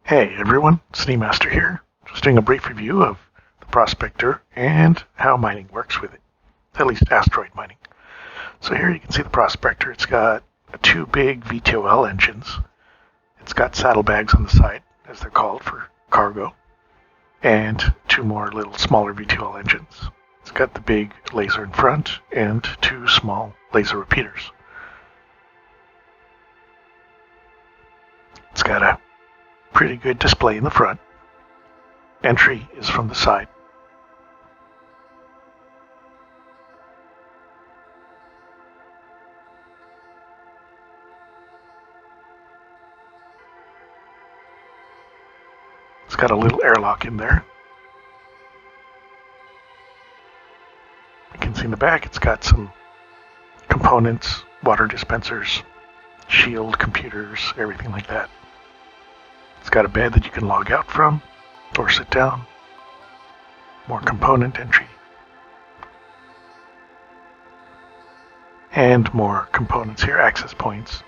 Hey everyone, Master here. Just doing a brief review of the Prospector and how mining works with it, at least asteroid mining. So here you can see the Prospector. It's got two big VTOL engines. It's got saddlebags on the side, as they're called, for cargo, and two more little smaller VTOL engines. It's got the big laser in front and two small laser repeaters. It's got a pretty good display in the front. Entry is from the side. It's got a little airlock in there. You can see in the back it's got some components, water dispensers, shield, computers, everything like that. It's got a bed that you can log out from or sit down. More component entry. And more components here, access points,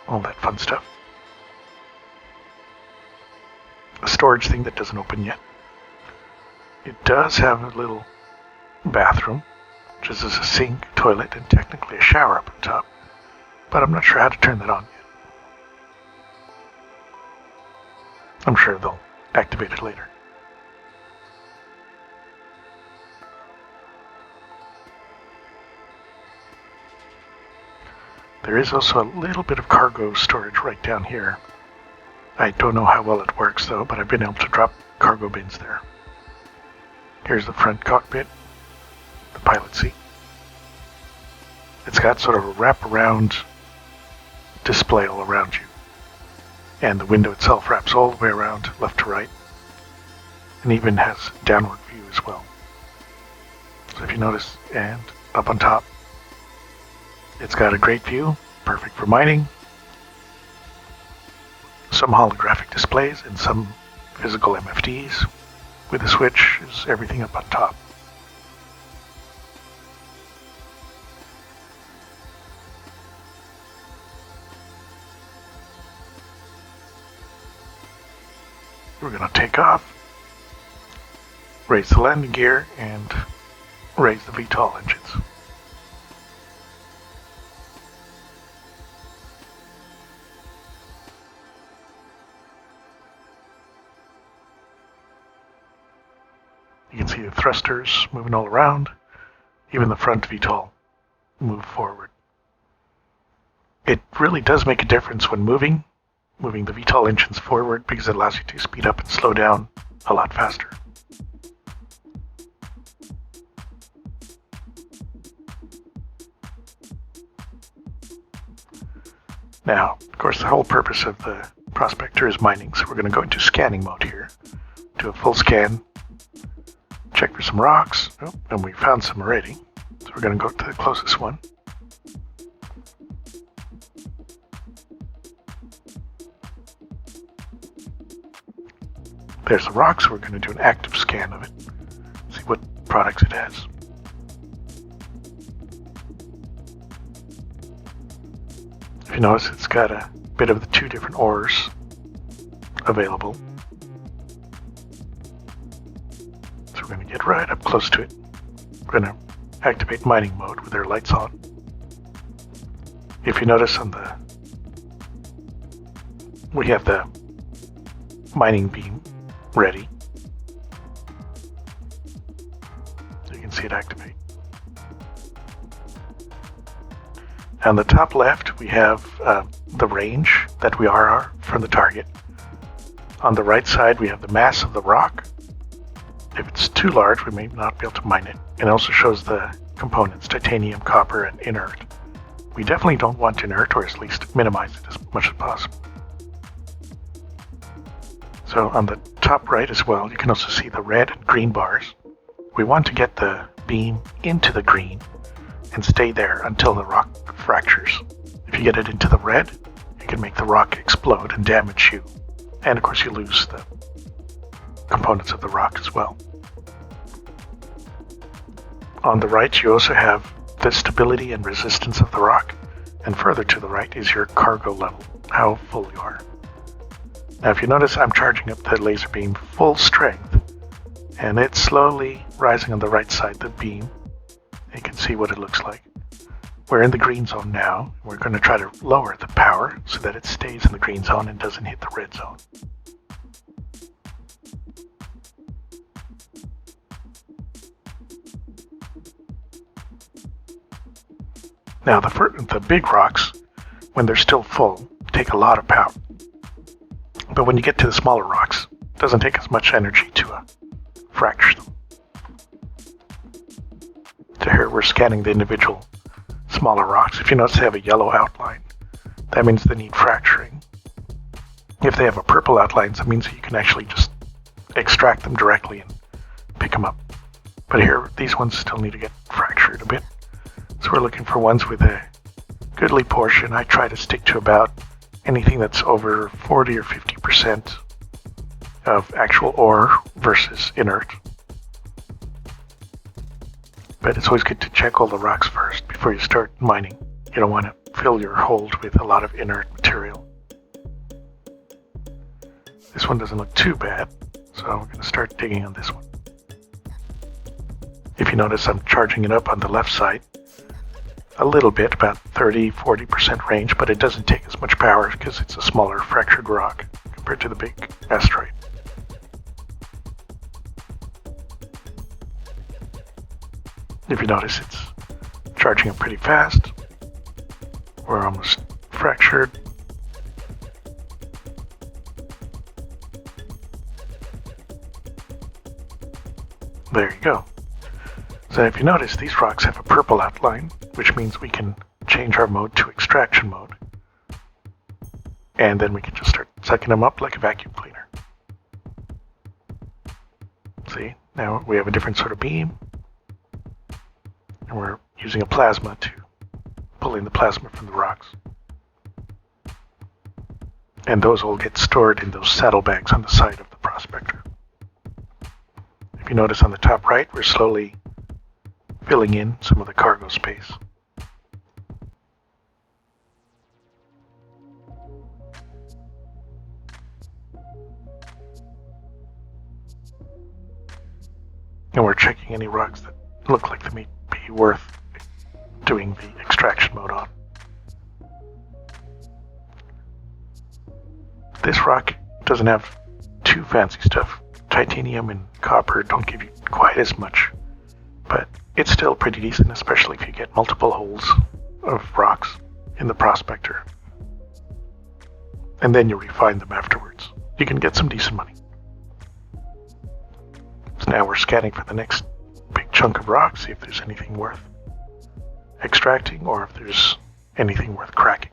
all that fun stuff. A storage thing that doesn't open yet. It does have a little bathroom, which is a sink, toilet, and technically a shower up on top. But I'm not sure how to turn that on yet. I'm sure they'll activate it later. There is also a little bit of cargo storage right down here. I don't know how well it works though, but I've been able to drop cargo bins there. Here's the front cockpit, the pilot seat. It's got sort of a wraparound display all around you. And the window itself wraps all the way around, left to right, and even has downward view as well. So if you notice, and up on top, it's got a great view, perfect for mining, some holographic displays and some physical MFDs. With the switch is everything up on top. We're going to take off, raise the landing gear, and raise the VTOL engines. You can see the thrusters moving all around, even the front VTOL move forward. It really does make a difference when moving the VTOL engines forward because it allows you to speed up and slow down a lot faster. Now, of course, the whole purpose of the Prospector is mining, so we're going to go into scanning mode here. Do a full scan, check for some rocks, and we found some already, so we're going to go to the closest one. There's the rock, so we're going to do an active scan of it, see what products it has. If you notice, it's got a bit of the two different ores available. So we're going to get right up close to it. We're going to activate mining mode with our lights on. If you notice we have the mining beam ready. So you can see it activate. On the top left, we have the range that we are from the target. On the right side, we have the mass of the rock. If it's too large, we may not be able to mine it. It also shows the components, titanium, copper, and inert. We definitely don't want inert, or at least minimize it as much as possible. So on the top right as well, you can also see the red and green bars. We want to get the beam into the green and stay there until the rock fractures. If you get it into the red, you can make the rock explode and damage you. And of course you lose the components of the rock as well. On the right, you also have the stability and resistance of the rock, and further to the right is your cargo level, how full you are. Now if you notice, I'm charging up the laser beam full strength, and it's slowly rising on the right side of the beam. You can see what it looks like. We're in the green zone now. We're going to try to lower the power so that it stays in the green zone and doesn't hit the red zone. Now the big rocks, when they're still full, take a lot of power. But when you get to the smaller rocks, it doesn't take as much energy to fracture them. So here we're scanning the individual smaller rocks. If you notice they have a yellow outline, that means they need fracturing. If they have a purple outline, that means that you can actually just extract them directly and pick them up. But here, these ones still need to get fractured a bit. So we're looking for ones with a goodly portion. I try to stick to about anything that's over 40 or 50% of actual ore versus inert. But it's always good to check all the rocks first before you start mining. You don't want to fill your hold with a lot of inert material. This one doesn't look too bad, so we're going to start digging on this one. If you notice, I'm charging it up on the left side a little bit, about 30-40% range, but it doesn't take as much power because it's a smaller fractured rock compared to the big asteroid. If you notice, it's charging up pretty fast. We're almost fractured. There you go. So if you notice, these rocks have a purple outline, which means we can change our mode to extraction mode. And then we can just start sucking them up like a vacuum cleaner. See, now we have a different sort of beam. And we're using a plasma to pull in the plasma from the rocks. And those all get stored in those saddlebags on the side of the Prospector. If you notice on the top right, we're slowly filling in some of the cargo space. And we're checking any rocks that look like they may be worth doing the extraction mode on. This rock doesn't have too fancy stuff. Titanium and copper don't give you quite as much, but it's still pretty decent, especially if you get multiple holes of rocks in the Prospector. And then you refine them afterwards. You can get some decent money. So now we're scanning for the next big chunk of rock, see if there's anything worth extracting or if there's anything worth cracking.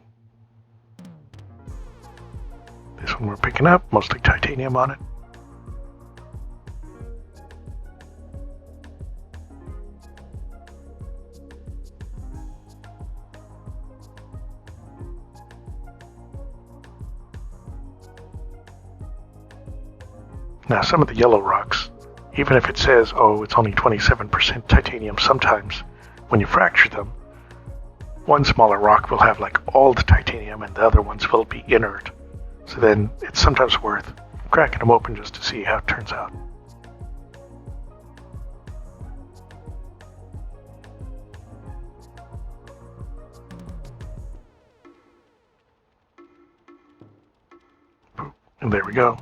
This one we're picking up, mostly titanium on it. Now some of the yellow rocks, even if it says, oh, it's only 27% titanium, sometimes when you fracture them, one smaller rock will have like all the titanium and the other ones will be inert. So then it's sometimes worth cracking them open just to see how it turns out. And there we go.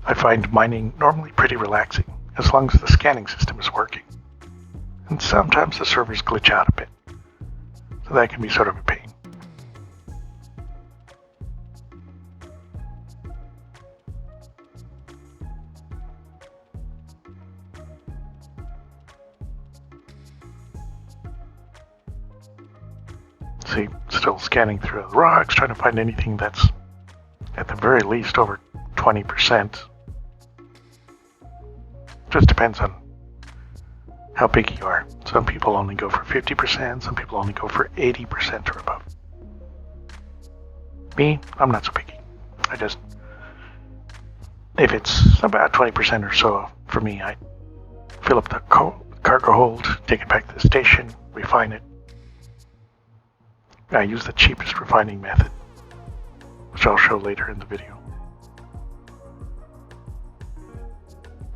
I find mining normally pretty relaxing, as long as the scanning system is working. And sometimes the servers glitch out a bit, so that can be sort of a pain. See, still scanning through the rocks, trying to find anything that's at the very least over 20%. Just depends on how picky you are. Some people only go for 50%, some people only go for 80% or above. Me, I'm not so picky. If it's about 20% or so for me, fill up the cargo hold, take it back to the station, refine it. I use the cheapest refining method, which I'll show later in the video.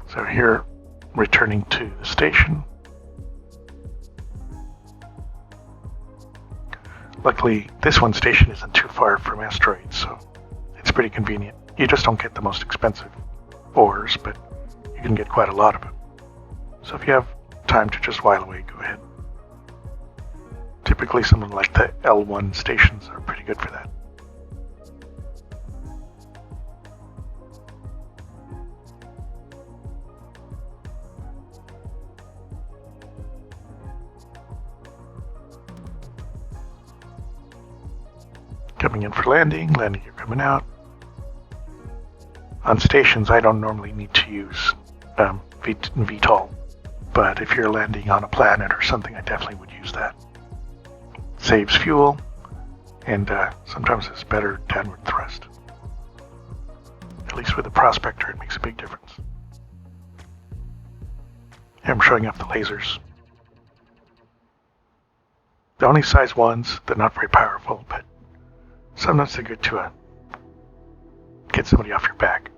So here, returning to the station. Luckily, this one station isn't too far from asteroids, so it's pretty convenient. You just don't get the most expensive ores, but you can get quite a lot of them. So if you have time to just while away, go ahead. Typically, something like the L1 stations are pretty good for that. Coming in for landing you're coming out. On stations, I don't normally need to use VTOL, but if you're landing on a planet or something, I definitely would use that. Saves fuel, and sometimes it's better downward thrust. At least with the Prospector, it makes a big difference. Here I'm showing off the lasers. They're only size 1s, they're not very powerful, but sometimes they're good to get somebody off your back.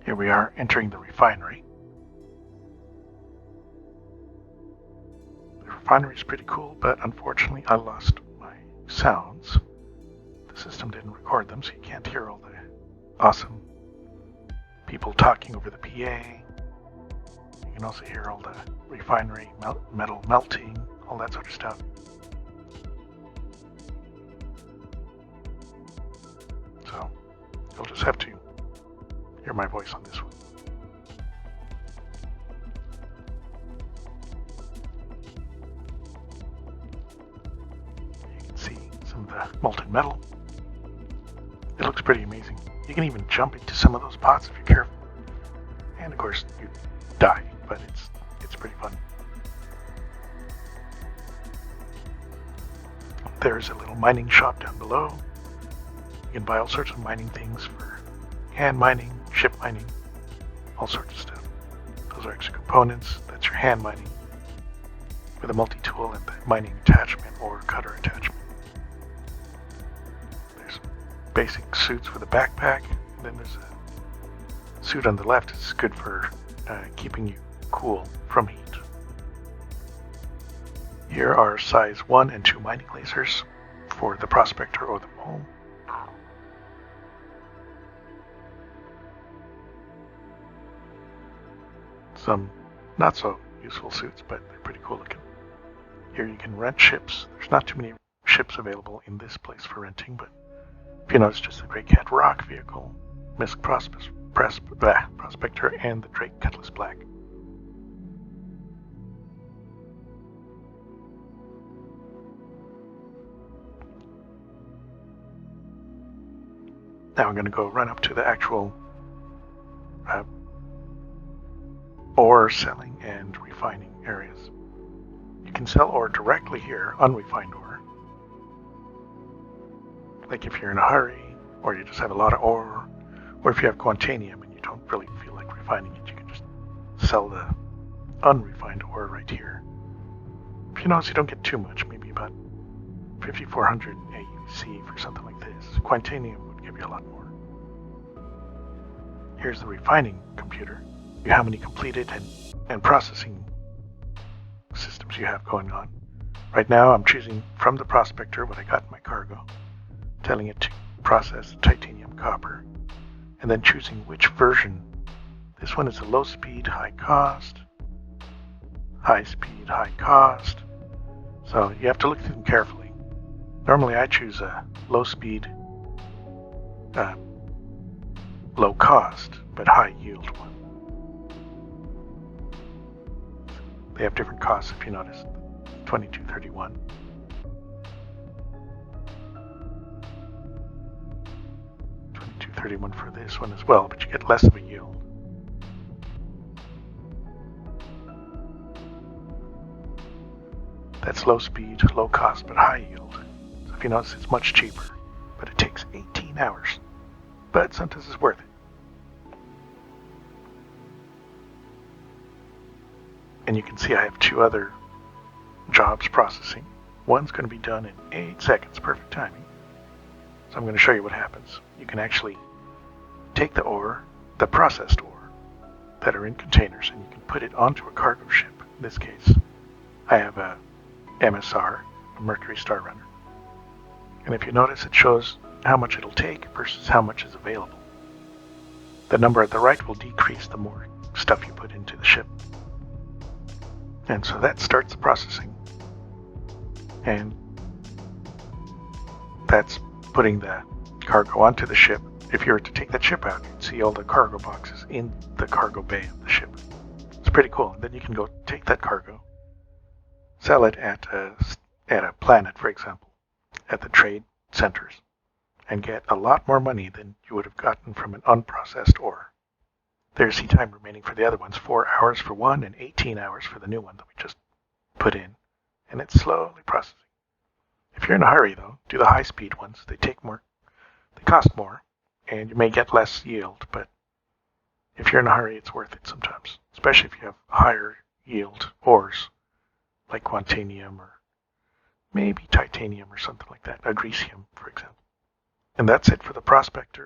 Here we are entering the refinery. The refinery is pretty cool, but unfortunately I lost my sounds. The system didn't record them, so you can't hear all the awesome people talking over the PA. You can also hear all the refinery metal melting, all that sort of stuff. So you'll just have to hear my voice on this one. You can see some of the molten metal. It looks pretty amazing. You can even jump into some of those pots if you're careful. And of course, you die, but it's pretty fun. There's a little mining shop down below. You can buy all sorts of mining things for hand mining, ship mining, all sorts of stuff. Those are extra components. That's your hand mining with a multi-tool and the mining attachment or cutter attachment. There's basic suits with a backpack. And then there's a suit on the left. It's good for keeping you cool from heat. Here are size 1 and 2 mining lasers for the Prospector or the Mole. Some not so useful suits, but they're pretty cool looking. Here you can rent ships. There's not too many ships available in this place for renting, but if you notice, just the Grey Cat Rock vehicle, Misk Prospector, and the Drake Cutlass Black. Now I'm going to go run up to the actual ore selling and refining areas. You can sell ore directly here, unrefined ore. Like if you're in a hurry, or you just have a lot of ore, or if you have quantanium and you don't really feel like refining it, you can just sell the unrefined ore right here. If you notice, you don't get too much, maybe about 5,400 AUC for something like this. Quantanium would give you a lot more. Here's the refining computer. How many completed and processing systems you have going on. Right now I'm choosing from the Prospector what I got in my cargo, telling it to process titanium copper, and then choosing which version This one is a low speed, high cost, high speed, high cost. So you have to look through them carefully. Normally I choose a low speed, low cost, but high yield one. They have different costs if you notice. 2231. 2231 for this one as well, but you get less of a yield. That's low speed, low cost, but high yield. So if you notice, it's much cheaper, but it takes 18 hours. But sometimes it's worth it. And you can see I have two other jobs processing. One's going to be done in 8 seconds, perfect timing. So I'm going to show you what happens. You can actually take the ore, the processed ore, that are in containers, and you can put it onto a cargo ship. In this case, I have a MSR, a Mercury Star Runner. And if you notice, it shows how much it'll take versus how much is available. The number at the right will decrease the more stuff you put into the ship. And so that starts the processing. And that's putting the cargo onto the ship. If you were to take that ship out, you'd see all the cargo boxes in the cargo bay of the ship. It's pretty cool. And then you can go take that cargo, sell it at a planet, for example, at the trade centers, and get a lot more money than you would have gotten from an unprocessed ore. There's the time remaining for the other ones, 4 hours for one and 18 hours for the new one that we just put in. And it's slowly processing. If you're in a hurry, though, do the high-speed ones. They take more, they cost more, and you may get less yield, but if you're in a hurry, it's worth it sometimes, especially if you have higher yield ores, like quantanium or maybe titanium or something like that, agricium, for example. And that's it for the Prospector.